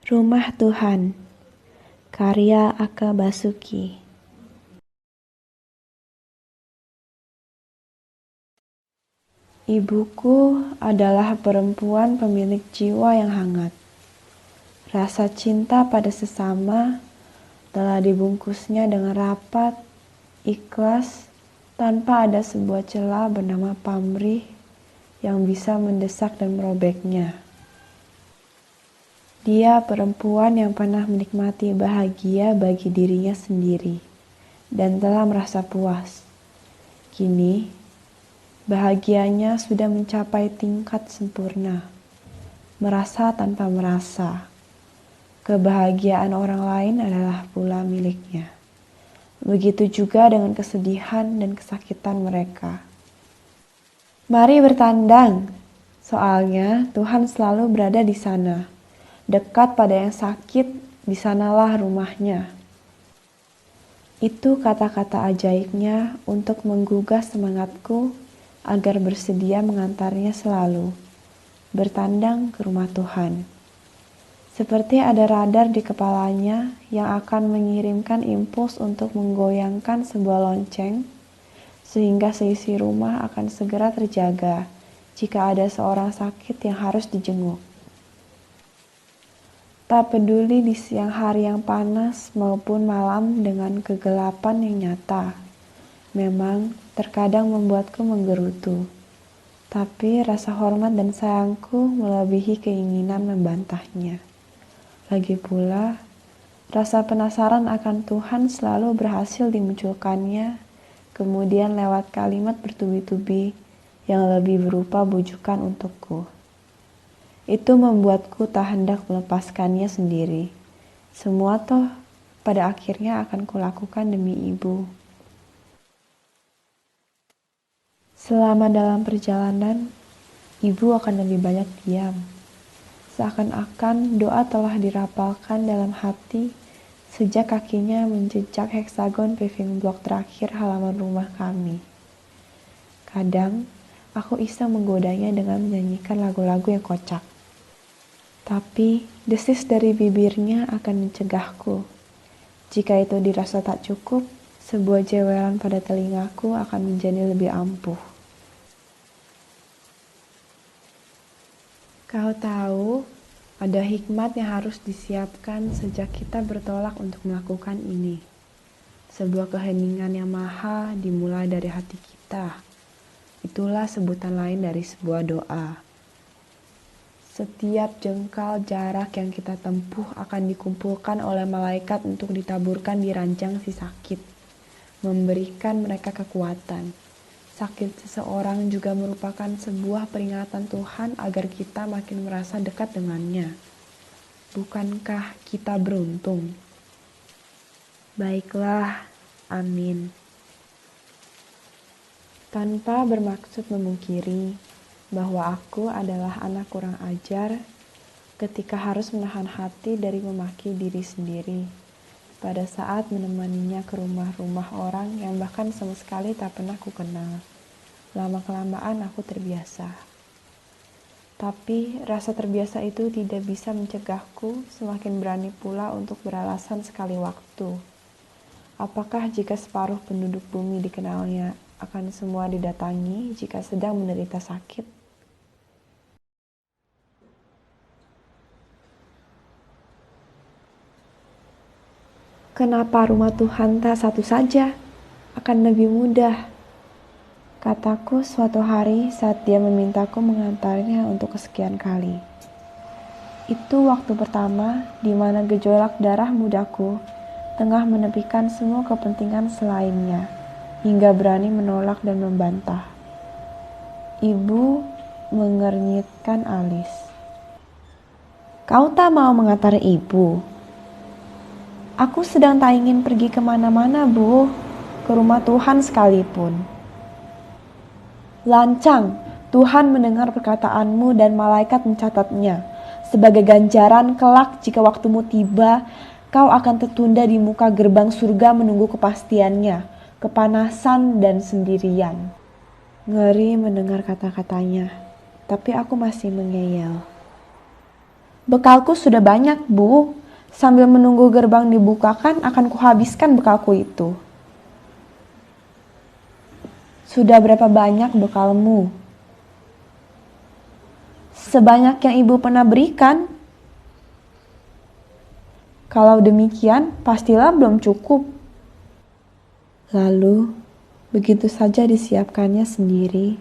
Rumah Tuhan, karya Aka Basuki. Ibuku adalah perempuan pemilik jiwa yang hangat. Rasa cinta pada sesama telah dibungkusnya dengan rapat, ikhlas, tanpa ada sebuah celah bernama pamrih yang bisa mendesak dan merobeknya. Dia perempuan yang pernah menikmati bahagia bagi dirinya sendiri dan telah merasa puas. Kini, bahagianya sudah mencapai tingkat sempurna, merasa tanpa merasa. Kebahagiaan orang lain adalah pula miliknya. Begitu juga dengan kesedihan dan kesakitan mereka. Mari bertandang, soalnya Tuhan selalu berada di sana. Dekat pada yang sakit, di sanalah rumahnya. Itu kata-kata ajaibnya untuk menggugah semangatku agar bersedia mengantarnya selalu. Bertandang ke rumah Tuhan. Seperti ada radar di kepalanya yang akan mengirimkan impuls untuk menggoyangkan sebuah lonceng, sehingga seisi rumah akan segera terjaga jika ada seorang sakit yang harus dijenguk. Tak peduli di siang hari yang panas maupun malam dengan kegelapan yang nyata, memang terkadang membuatku menggerutu. Tapi rasa hormat dan sayangku melebihi keinginan membantahnya. Lagi pula, rasa penasaran akan Tuhan selalu berhasil dimunculkannya, kemudian lewat kalimat bertubi-tubi yang lebih berupa bujukan untukku. Itu membuatku tak hendak melepaskannya sendiri. Semua toh pada akhirnya akan kulakukan demi ibu. Selama dalam perjalanan, ibu akan lebih banyak diam. Seakan-akan doa telah dirapalkan dalam hati sejak kakinya menjejak heksagon paving block terakhir halaman rumah kami. Kadang, aku iseng menggodanya dengan menyanyikan lagu-lagu yang kocak. Tapi, desis dari bibirnya akan mencegahku. Jika itu dirasa tak cukup, sebuah jewelan pada telingaku akan menjadi lebih ampuh. Kau tahu, ada hikmat yang harus disiapkan sejak kita bertolak untuk melakukan ini. Sebuah keheningan yang maha dimulai dari hati kita. Itulah sebutan lain dari sebuah doa. Setiap jengkal jarak yang kita tempuh akan dikumpulkan oleh malaikat untuk ditaburkan di ranjang si sakit, memberikan mereka kekuatan. Sakit seseorang juga merupakan sebuah peringatan Tuhan agar kita makin merasa dekat dengannya. Bukankah kita beruntung? Baiklah, amin. Tanpa bermaksud memungkiri bahwa aku adalah anak kurang ajar ketika harus menahan hati dari memaki diri sendiri pada saat menemaninya ke rumah-rumah orang yang bahkan sama sekali tak pernah kukenal. Lama-kelamaan aku terbiasa. Tapi rasa terbiasa itu tidak bisa mencegahku semakin berani pula untuk beralasan sekali waktu. Apakah jika separuh penduduk bumi dikenalnya akan semua didatangi jika sedang menderita sakit? Kenapa rumah Tuhan tak satu saja? Akan lebih mudah, kataku suatu hari saat dia memintaku mengantarnya untuk kesekian kali. Itu waktu pertama di mana gejolak darah mudaku tengah menepikan semua kepentingan selainnya, hingga berani menolak dan membantah. Ibu mengernyitkan alis. Kau tak mau mengantar ibu? Aku sedang tak ingin pergi kemana-mana, Bu. Ke rumah Tuhan sekalipun. Lancang, Tuhan mendengar perkataanmu dan malaikat mencatatnya. Sebagai ganjaran kelak jika waktumu tiba, kau akan tertunda di muka gerbang surga menunggu kepastiannya, kepanasan dan sendirian. Ngeri mendengar kata-katanya, tapi aku masih mengeyel. Bekalku sudah banyak, Bu. Sambil menunggu gerbang dibukakan, akan kuhabiskan bekalku itu. Sudah berapa banyak bekalmu? Sebanyak yang ibu pernah berikan. Kalau demikian, pastilah belum cukup. Lalu, begitu saja disiapkannya sendiri,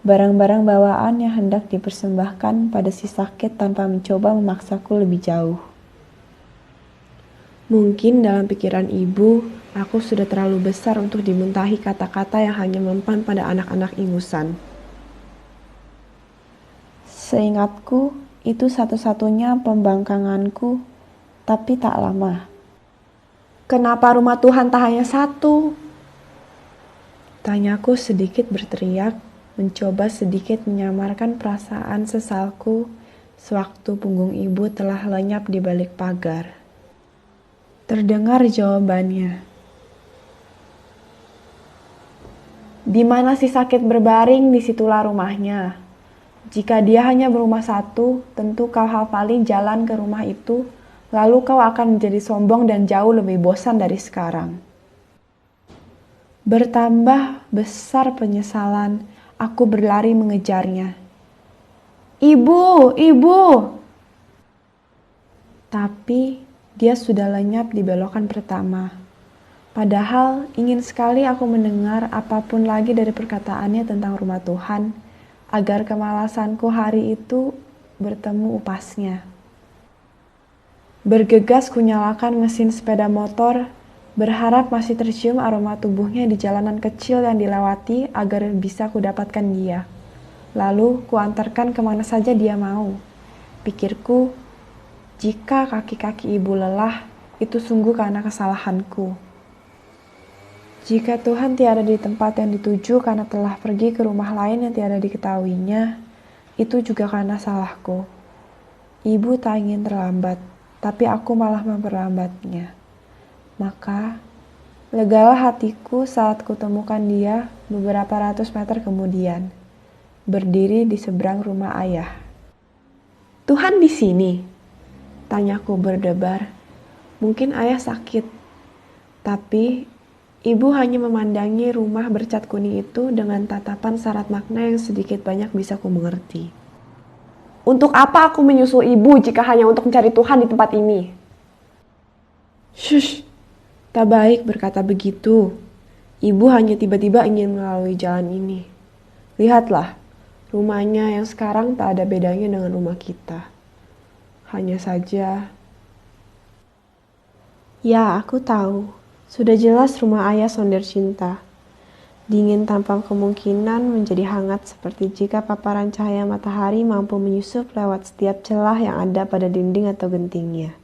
barang-barang bawaan yang hendak dipersembahkan pada si sakit tanpa mencoba memaksaku lebih jauh. Mungkin dalam pikiran ibu, aku sudah terlalu besar untuk dimuntahi kata-kata yang hanya mempan pada anak-anak ingusan. Seingatku, itu satu-satunya pembangkanganku, tapi tak lama. Kenapa rumah Tuhan tak hanya satu? Tanyaku sedikit berteriak, mencoba sedikit menyamarkan perasaan sesalku sewaktu punggung ibu telah lenyap di balik pagar. Terdengar jawabannya. Di mana si sakit berbaring, disitulah rumahnya. Jika dia hanya berumah satu, tentu kau hafali jalan ke rumah itu, lalu kau akan menjadi sombong dan jauh lebih bosan dari sekarang. Bertambah besar penyesalan, aku berlari mengejarnya. Ibu, ibu! Tapi dia sudah lenyap di belokan pertama. Padahal ingin sekali aku mendengar apapun lagi dari perkataannya tentang rumah Tuhan, agar kemalasanku hari itu bertemu upasnya. Bergegas kunyalakan mesin sepeda motor, berharap masih tercium aroma tubuhnya di jalanan kecil yang dilewati agar bisa kudapatkan dia. Lalu kuantarkan kemana saja dia mau. Pikirku, jika kaki-kaki ibu lelah, itu sungguh karena kesalahanku. Jika Tuhan tiada di tempat yang dituju karena telah pergi ke rumah lain yang tiada diketahuinya, itu juga karena salahku. Ibu tak ingin terlambat, tapi aku malah memperlambatnya. Maka, legalah hatiku saat kutemukan dia beberapa ratus meter kemudian, berdiri di seberang rumah ayah. Tuhan di sini? Tanyaku berdebar. Mungkin ayah sakit, tapi ibu hanya memandangi rumah bercat kuning itu dengan tatapan syarat makna yang sedikit banyak bisa kumengerti. Untuk apa aku menyusul ibu jika hanya untuk mencari Tuhan di tempat ini? Shush, tak baik berkata begitu. Ibu hanya tiba-tiba ingin melalui jalan ini. Lihatlah, rumahnya yang sekarang tak ada bedanya dengan rumah kita. Hanya saja... Ya, aku tahu. Sudah jelas rumah ayah sonder cinta. Dingin tanpa kemungkinan menjadi hangat seperti jika paparan cahaya matahari mampu menyusup lewat setiap celah yang ada pada dinding atau gentingnya.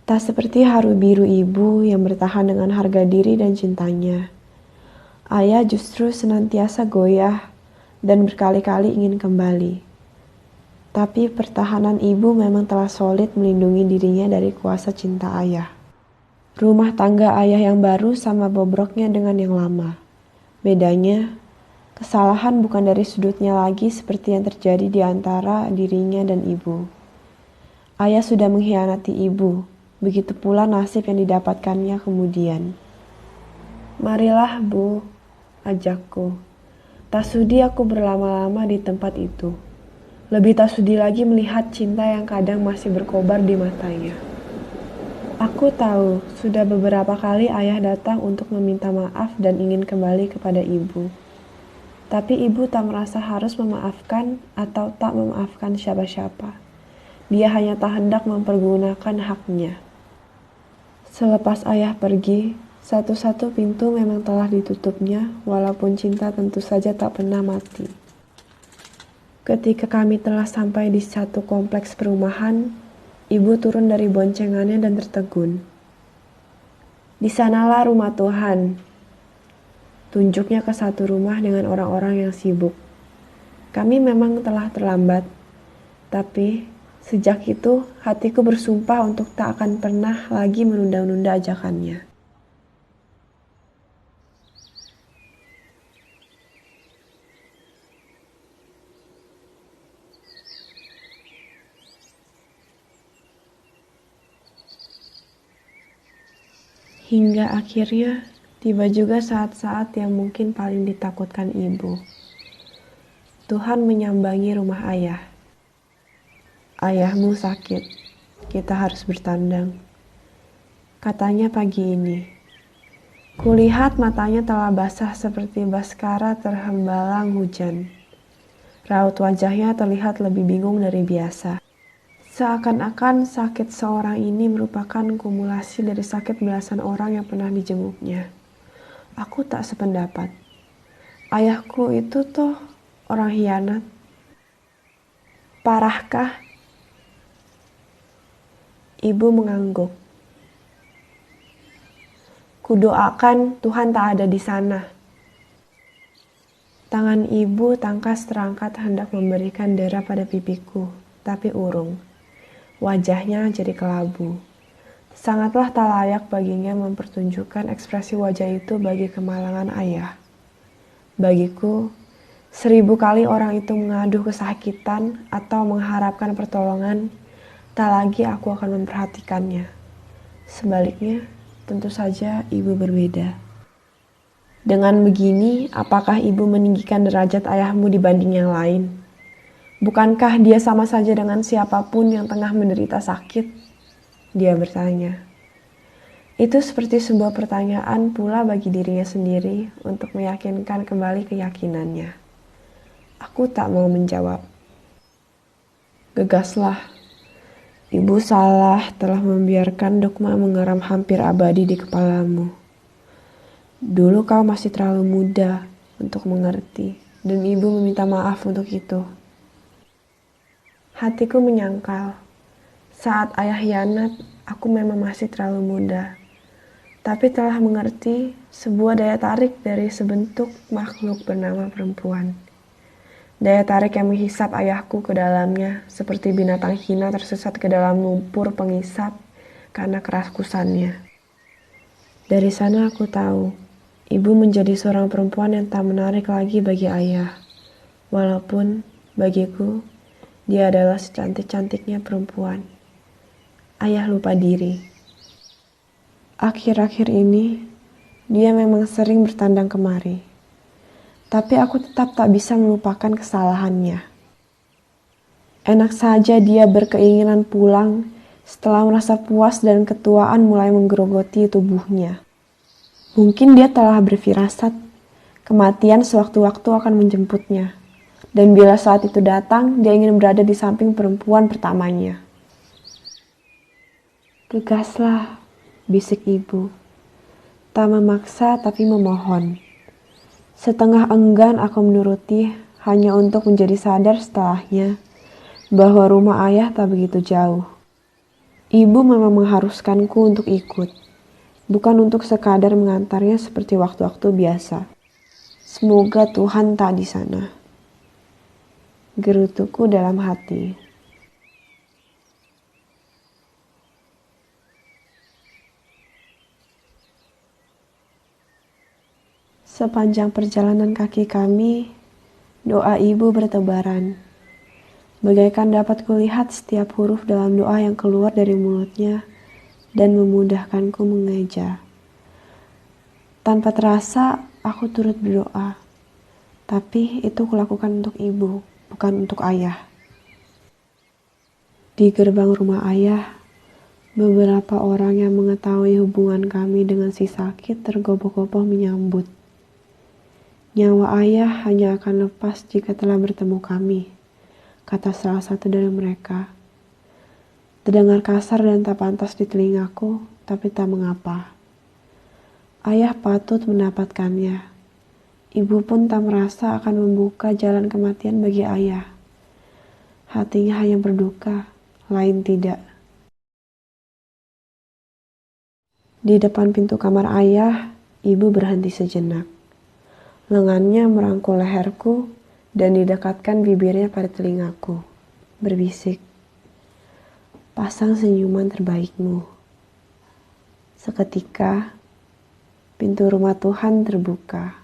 Tak seperti haru biru ibu yang bertahan dengan harga diri dan cintanya. Ayah justru senantiasa goyah dan berkali-kali ingin kembali. Tapi pertahanan ibu memang telah solid melindungi dirinya dari kuasa cinta ayah. Rumah tangga ayah yang baru sama bobroknya dengan yang lama. Bedanya, kesalahan bukan dari sudutnya lagi seperti yang terjadi di antara dirinya dan ibu. Ayah sudah mengkhianati ibu, begitu pula nasib yang didapatkannya kemudian. Marilah, Bu, ajakku. Tak sudi aku berlama-lama di tempat itu. Lebih tak sudi lagi melihat cinta yang kadang masih berkobar di matanya. Aku tahu, sudah beberapa kali ayah datang untuk meminta maaf dan ingin kembali kepada ibu. Tapi ibu tak merasa harus memaafkan atau tak memaafkan siapa-siapa. Dia hanya tak hendak mempergunakan haknya. Selepas ayah pergi, satu-satu pintu memang telah ditutupnya, walaupun cinta tentu saja tak pernah mati. Ketika kami telah sampai di satu kompleks perumahan, ibu turun dari boncengannya dan tertegun. Di sanalah rumah Tuhan. Tunjuknya ke satu rumah dengan orang-orang yang sibuk. Kami memang telah terlambat, tapi sejak itu hatiku bersumpah untuk tak akan pernah lagi menunda-nunda ajakannya. Hingga akhirnya tiba juga saat-saat yang mungkin paling ditakutkan ibu. Tuhan menyambangi rumah ayah. Ayahmu sakit, kita harus bertandang. Katanya pagi ini. Kulihat matanya telah basah seperti baskara terhembalang hujan. Raut wajahnya terlihat lebih bingung dari biasa. Seakan-akan sakit seorang ini merupakan kumulasi dari sakit belasan orang yang pernah dijenguknya. Aku tak sependapat. Ayahku itu toh orang hianat. Parahkah? Ibu mengangguk. Kudoakan Tuhan tak ada di sana. Tangan ibu tangkas terangkat hendak memberikan dera pada pipiku, tapi urung. Wajahnya jadi kelabu. Sangatlah tak layak baginya mempertunjukkan ekspresi wajah itu bagi kemalangan ayah. Bagiku, 1000 kali orang itu mengaduh kesakitan atau mengharapkan pertolongan, tak lagi aku akan memperhatikannya. Sebaliknya, tentu saja ibu berbeda. Dengan begini, apakah ibu meninggikan derajat ayahmu dibanding yang lain? Bukankah dia sama saja dengan siapapun yang tengah menderita sakit? Dia bertanya. Itu seperti sebuah pertanyaan pula bagi dirinya sendiri untuk meyakinkan kembali keyakinannya. Aku tak mau menjawab. Gegaslah. Ibu salah telah membiarkan dogma mengeram hampir abadi di kepalamu. Dulu kau masih terlalu muda untuk mengerti, dan ibu meminta maaf untuk itu. Hatiku menyangkal. Saat ayah hianat, aku memang masih terlalu muda. Tapi telah mengerti sebuah daya tarik dari sebentuk makhluk bernama perempuan. Daya tarik yang menghisap ayahku ke dalamnya seperti binatang hina tersesat ke dalam lumpur pengisap karena keraskusannya. Dari sana aku tahu, ibu menjadi seorang perempuan yang tak menarik lagi bagi ayah. Walaupun bagiku, dia adalah secantik-cantiknya perempuan. Ayah lupa diri. Akhir-akhir ini, dia memang sering bertandang kemari. Tapi aku tetap tak bisa melupakan kesalahannya. Enak saja dia berkeinginan pulang setelah merasa puas dan ketuaan mulai menggerogoti tubuhnya. Mungkin dia telah berfirasat, kematian sewaktu-waktu akan menjemputnya. Dan bila saat itu datang, dia ingin berada di samping perempuan pertamanya. Gegaslah, bisik ibu. Tak memaksa tapi memohon. Setengah enggan aku menuruti hanya untuk menjadi sadar setelahnya bahwa rumah ayah tak begitu jauh. Ibu memang mengharuskanku untuk ikut, bukan untuk sekadar mengantarnya seperti waktu-waktu biasa. Semoga Tuhan tak di sana. Gerutuku dalam hati. Sepanjang perjalanan kaki kami, doa ibu bertebaran. Bagaikan dapat kulihat setiap huruf dalam doa yang keluar dari mulutnya dan memudahkanku mengeja. Tanpa terasa, aku turut berdoa. Tapi itu kulakukan untuk ibu, bukan untuk ayah. Di gerbang rumah ayah, beberapa orang yang mengetahui hubungan kami dengan si sakit tergopoh-gopoh menyambut. Nyawa ayah hanya akan lepas jika telah bertemu kami, kata salah satu dari mereka. Terdengar kasar dan tak pantas di telingaku, tapi tak mengapa. Ayah patut mendapatkannya. Ibu pun tak merasa akan membuka jalan kematian bagi ayah. Hatinya hanya berduka, lain tidak. Di depan pintu kamar ayah, ibu berhenti sejenak. Lengannya merangkul leherku dan didekatkan bibirnya pada telingaku. Berbisik, pasang senyuman terbaikmu. Seketika, pintu rumah Tuhan terbuka.